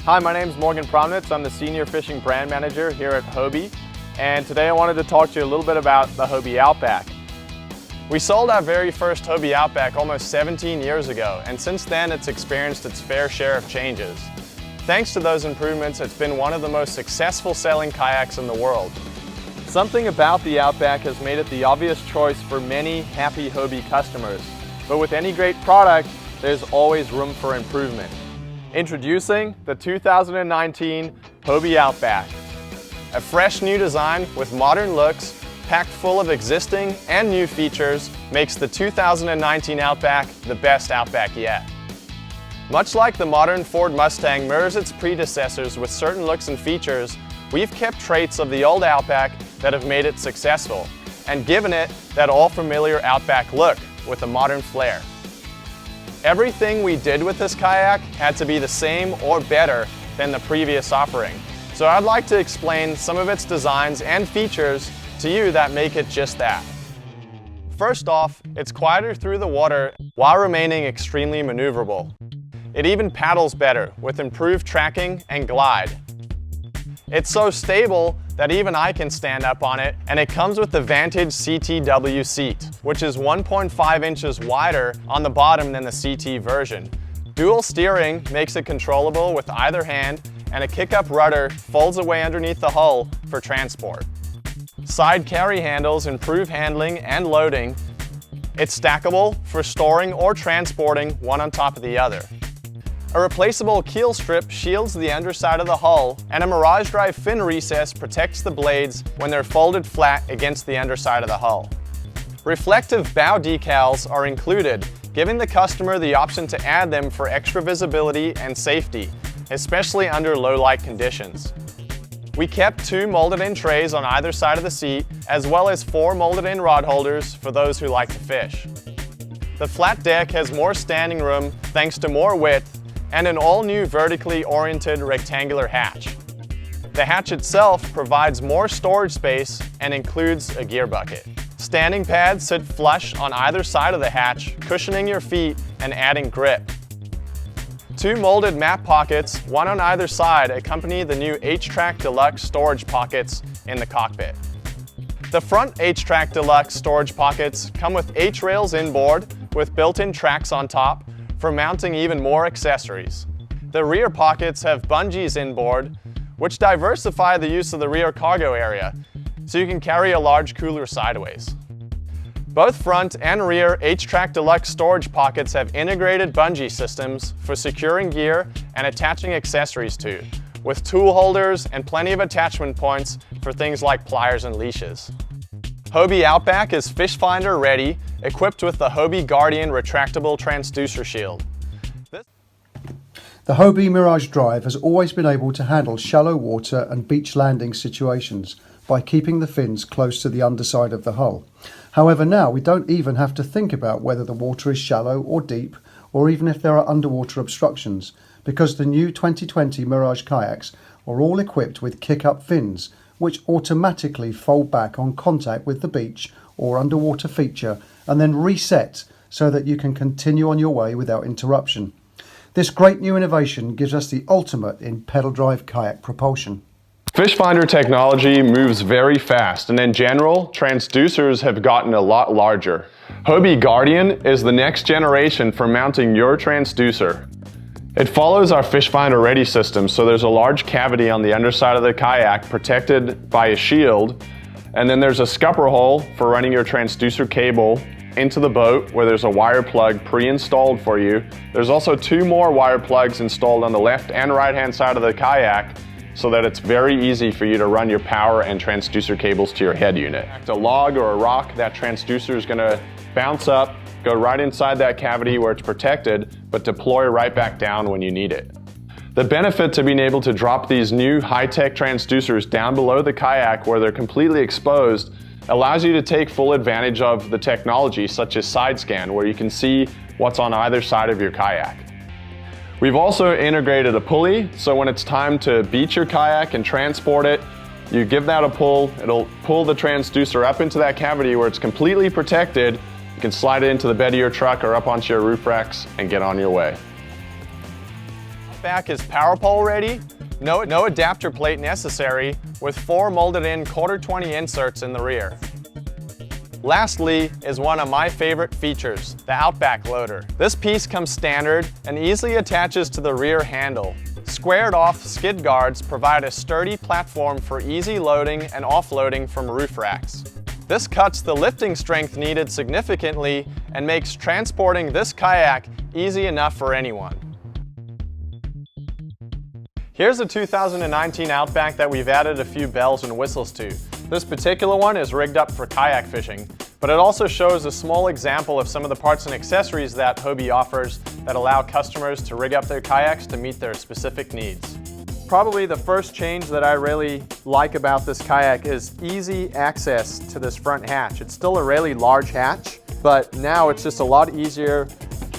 Hi, my name is Morgan Promnitz. I'm the Senior Fishing Brand Manager here at Hobie, and today I wanted to talk to you a little bit about the Hobie Outback. We sold our very first Hobie Outback almost 17 years ago, and since then it's experienced its fair share of changes. Thanks to those improvements, it's been one of the most successful selling kayaks in the world. Something about the Outback has made it the obvious choice for many happy Hobie customers. But with any great product, there's always room for improvement. Introducing the 2019 Hobie Outback. A fresh new design with modern looks, packed full of existing and new features, makes the 2019 Outback the best Outback yet. Much like the modern Ford Mustang mirrors its predecessors with certain looks and features, we've kept traits of the old Outback that have made it successful, and given it that all-familiar Outback look with a modern flair. Everything we did with this kayak had to be the same or better than the previous offering. So I'd like to explain some of its designs and features to you that make it just that. First off, it's quieter through the water while remaining extremely maneuverable. It even paddles better with improved tracking and glide. It's so stable that even I can stand up on it, and it comes with the Vantage CTW seat, which is 1.5 inches wider on the bottom than the CT version. Dual steering makes it controllable with either hand, and a kick-up rudder folds away underneath the hull for transport. Side carry handles improve handling and loading. It's stackable for storing or transporting one on top of the other. A replaceable keel strip shields the underside of the hull, and a Mirage Drive fin recess protects the blades when they're folded flat against the underside of the hull. Reflective bow decals are included, giving the customer the option to add them for extra visibility and safety, especially under low light conditions. We kept 2 molded-in trays on either side of the seat, as well as 4 molded-in rod holders for those who like to fish. The flat deck has more standing room thanks to more width, and an all-new vertically oriented rectangular hatch. The hatch itself provides more storage space and includes a gear bucket. Standing pads sit flush on either side of the hatch, cushioning your feet and adding grip. 2 molded map pockets, one on either side, accompany the new H-Track Deluxe storage pockets in the cockpit. The front H-Track Deluxe storage pockets come with H-rails inboard with built-in tracks on top, for mounting even more accessories. The rear pockets have bungees inboard, which diversify the use of the rear cargo area, so you can carry a large cooler sideways. Both front and rear H-Track Deluxe storage pockets have integrated bungee systems for securing gear and attaching accessories to, with tool holders and plenty of attachment points for things like pliers and leashes. Hobie Outback is fish finder ready, equipped with the Hobie Guardian retractable transducer shield. The Hobie Mirage Drive has always been able to handle shallow water and beach landing situations by keeping the fins close to the underside of the hull. However, now we don't even have to think about whether the water is shallow or deep, or even if there are underwater obstructions, because the new 2020 Mirage kayaks are all equipped with kick-up fins, which automatically fold back on contact with the beach or underwater feature and then reset so that you can continue on your way without interruption. This great new innovation gives us the ultimate in pedal drive kayak propulsion. Fish finder technology moves very fast, and in general, transducers have gotten a lot larger. Hobie Guardian is the next generation for mounting your transducer. It follows our fish finder ready system, so there's a large cavity on the underside of the kayak protected by a shield, and then there's a scupper hole for running your transducer cable into the boat where there's a wire plug pre-installed for you. There's also 2 more wire plugs installed on the left and right hand side of the kayak so that it's very easy for you to run your power and transducer cables to your head unit. A log or a rock, that transducer is going to bounce up, go right inside that cavity where it's protected, but deploy right back down when you need it. The benefit to being able to drop these new high-tech transducers down below the kayak where they're completely exposed allows you to take full advantage of the technology such as side scan, where you can see what's on either side of your kayak. We've also integrated a pulley, so when it's time to beach your kayak and transport it, you give that a pull, it'll pull the transducer up into that cavity where it's completely protected. You can slide it into the bed of your truck or up onto your roof racks and get on your way. Outback is power pole ready, no adapter plate necessary, with 4 molded in 1/4-20 inserts in the rear. Lastly is one of my favorite features, the Outback loader. This piece comes standard and easily attaches to the rear handle. Squared off skid guards provide a sturdy platform for easy loading and offloading from roof racks. This cuts the lifting strength needed significantly and makes transporting this kayak easy enough for anyone. Here's a 2019 Outback that we've added a few bells and whistles to. This particular one is rigged up for kayak fishing, but it also shows a small example of some of the parts and accessories that Hobie offers that allow customers to rig up their kayaks to meet their specific needs. Probably the first change that I really like about this kayak is easy access to this front hatch. It's still a really large hatch, but now it's just a lot easier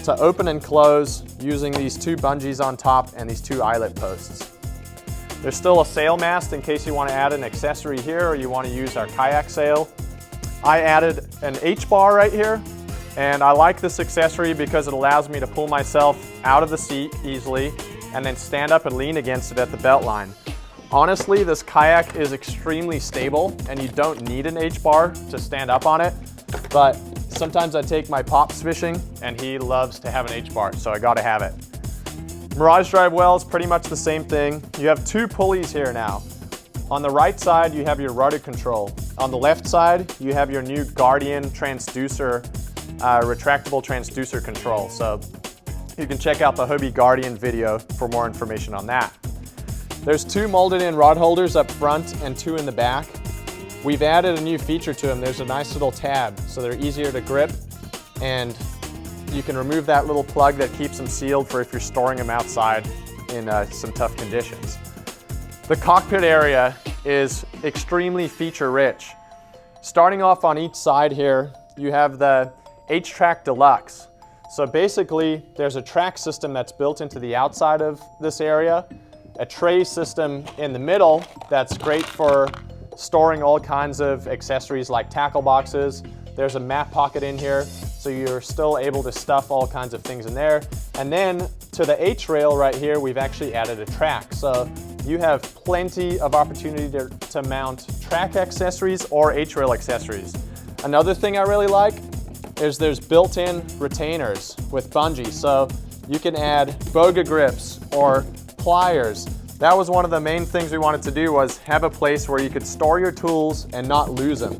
to open and close using these 2 bungees on top and these 2 eyelet posts. There's still a sail mast in case you want to add an accessory here or you want to use our kayak sail. I added an H-bar right here, and I like this accessory because it allows me to pull myself out of the seat easily and then stand up and lean against it at the belt line. Honestly, this kayak is extremely stable and you don't need an H-bar to stand up on it, but sometimes I take my pops fishing and he loves to have an H-bar, so I gotta have it. Mirage Drive well is pretty much the same thing. You have 2 pulleys here now. On the right side, you have your rudder control. On the left side, you have your new Guardian transducer, retractable transducer control. So you can check out the Hobie Guardian video for more information on that. There's 2 molded in rod holders up front and 2 in the back. We've added a new feature to them. There's a nice little tab, so they're easier to grip, and you can remove that little plug that keeps them sealed for if you're storing them outside in some tough conditions. The cockpit area is extremely feature rich. Starting off on each side here, you have the H-Track Deluxe. So basically, there's a track system that's built into the outside of this area, a tray system in the middle that's great for storing all kinds of accessories like tackle boxes. There's a map pocket in here, so you're still able to stuff all kinds of things in there. And then to the H-rail right here, we've actually added a track. So you have plenty of opportunity to mount track accessories or H-rail accessories. Another thing I really like is there's built-in retainers with bungee. So you can add boga grips or pliers. That was one of the main things we wanted to do, was have a place where you could store your tools and not lose them.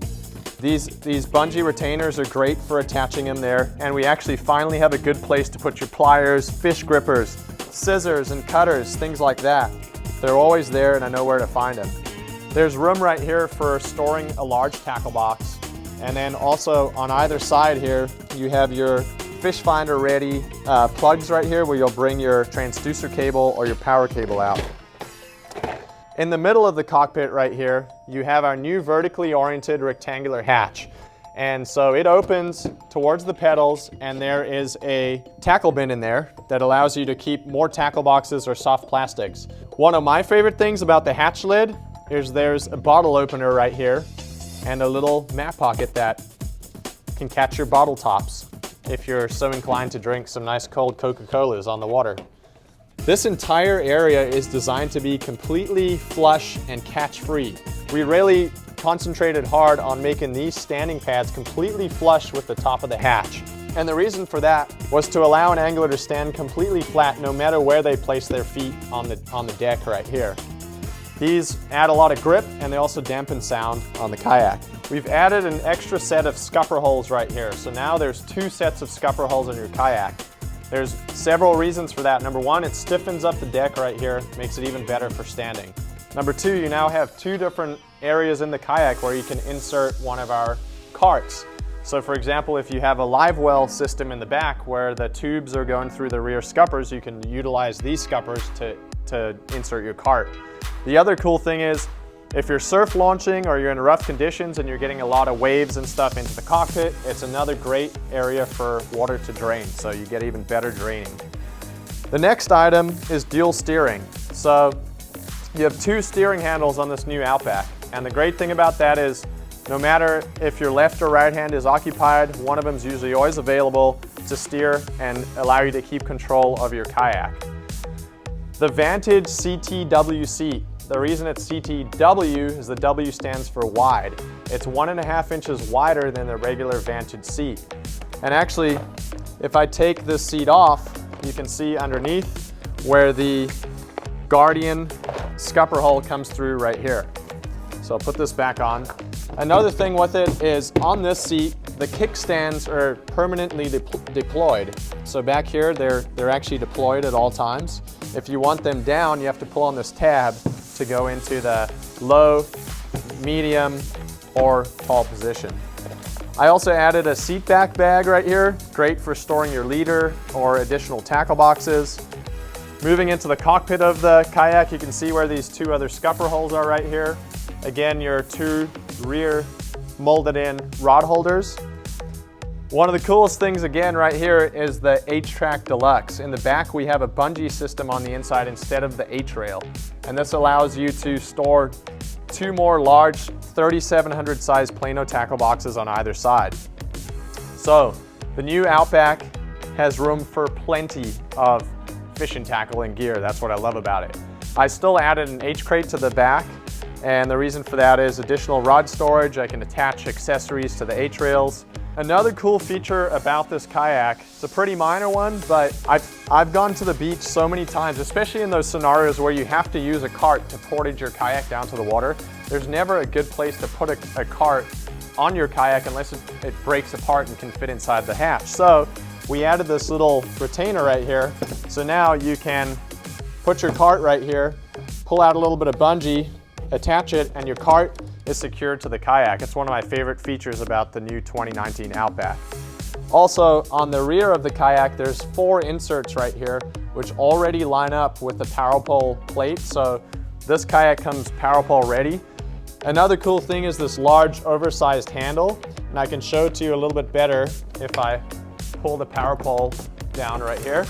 These bungee retainers are great for attaching them there, and we actually finally have a good place to put your pliers, fish grippers, scissors and cutters, things like that. They're always there and I know where to find them. There's room right here for storing a large tackle box, and then also on either side here you have your fish finder ready plugs right here where you'll bring your transducer cable or your power cable out. In the middle of the cockpit right here, you have our new vertically oriented rectangular hatch. And so it opens towards the pedals, and there is a tackle bin in there that allows you to keep more tackle boxes or soft plastics. One of my favorite things about the hatch lid is there's a bottle opener right here and a little map pocket that can catch your bottle tops if you're so inclined to drink some nice cold Coca-Colas on the water. This entire area is designed to be completely flush and catch-free. We really concentrated hard on making these standing pads completely flush with the top of the hatch. And the reason for that was to allow an angler to stand completely flat no matter where they place their feet on the deck right here. These add a lot of grip, and they also dampen sound on the kayak. We've added an extra set of scupper holes right here. So now there's 2 sets of scupper holes in your kayak. There's several reasons for that. Number 1, it stiffens up the deck right here, makes it even better for standing. Number 2, you now have 2 different areas in the kayak where you can insert one of our carts. So for example, if you have a live well system in the back where the tubes are going through the rear scuppers, you can utilize these scuppers to insert your cart. The other cool thing is, if you're surf launching or you're in rough conditions and you're getting a lot of waves and stuff into the cockpit, it's another great area for water to drain, so you get even better draining. The next item is dual steering. So you have 2 steering handles on this new Outback, and the great thing about that is no matter if your left or right hand is occupied, one of them is usually always available to steer and allow you to keep control of your kayak. The Vantage CTW seat. The reason it's CTW is the W stands for wide. It's 1.5 inches wider than the regular Vantage seat. And actually, if I take this seat off, you can see underneath where the Guardian scupper hole comes through right here. So I'll put this back on. Another thing with it is on this seat, the kickstands are permanently deployed. So back here, they're actually deployed at all times. If you want them down, you have to pull on this tab to go into the low, medium, or tall position. I also added a seat back bag right here, great for storing your leader or additional tackle boxes. Moving into the cockpit of the kayak, you can see where these two other scupper holes are right here. Again, your two rear molded in rod holders. One of the coolest things again right here is the H-Track Deluxe. In the back we have a bungee system on the inside instead of the H-Rail. And this allows you to store two more large 3700 size plano tackle boxes on either side. So the new Outback has room for plenty of fishing tackle and gear. That's what I love about it. I still added an H-crate to the back, and the reason for that is additional rod storage. I can attach accessories to the H-rails. Another cool feature about this kayak, it's a pretty minor one, but I've gone to the beach so many times, especially in those scenarios where you have to use a cart to portage your kayak down to the water. There's never a good place to put a cart on your kayak unless it breaks apart and can fit inside the hatch. So we added this little retainer right here. So now you can put your cart right here, pull out a little bit of bungee, attach it, and your cart is secured to the kayak. It's one of my favorite features about the new 2019 Outback. Also, on the rear of the kayak, there's 4 inserts right here, which already line up with the power pole plate. So this kayak comes power pole ready. Another cool thing is this large oversized handle, and I can show it to you a little bit better if I pull the power pole down right here.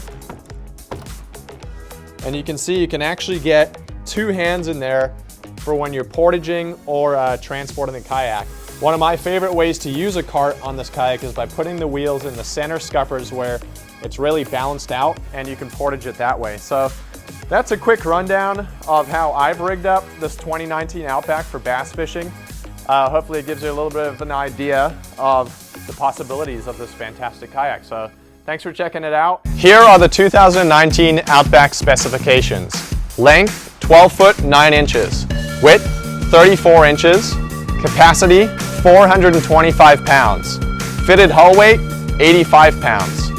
And you can see you can actually get 2 hands in there for when you're portaging or transporting the kayak. One of my favorite ways to use a cart on this kayak is by putting the wheels in the center scuppers where it's really balanced out and you can portage it that way. So that's a quick rundown of how I've rigged up this 2019 Outback for bass fishing. Hopefully it gives you a little bit of an idea of the possibilities of this fantastic kayak. So thanks for checking it out. Here are the 2019 Outback specifications. Length, 12 foot 9 inches. Width, 34 inches. Capacity, 425 pounds. Fitted hull weight, 85 pounds.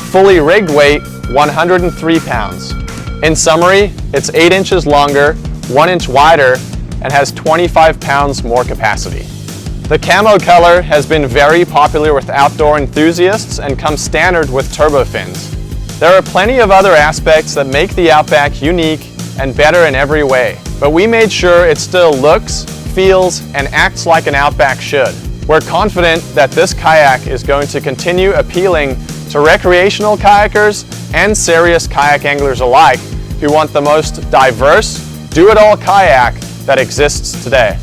Fully rigged weight, 103 pounds. In summary, it's 8 inches longer, 1 inch wider, and has 25 pounds more capacity. The camo color has been very popular with outdoor enthusiasts and comes standard with turbo fins. There are plenty of other aspects that make the Outback unique and better in every way, but we made sure it still looks, feels, and acts like an Outback should. We're confident that this kayak is going to continue appealing to recreational kayakers and serious kayak anglers alike who want the most diverse, do-it-all kayak that exists today.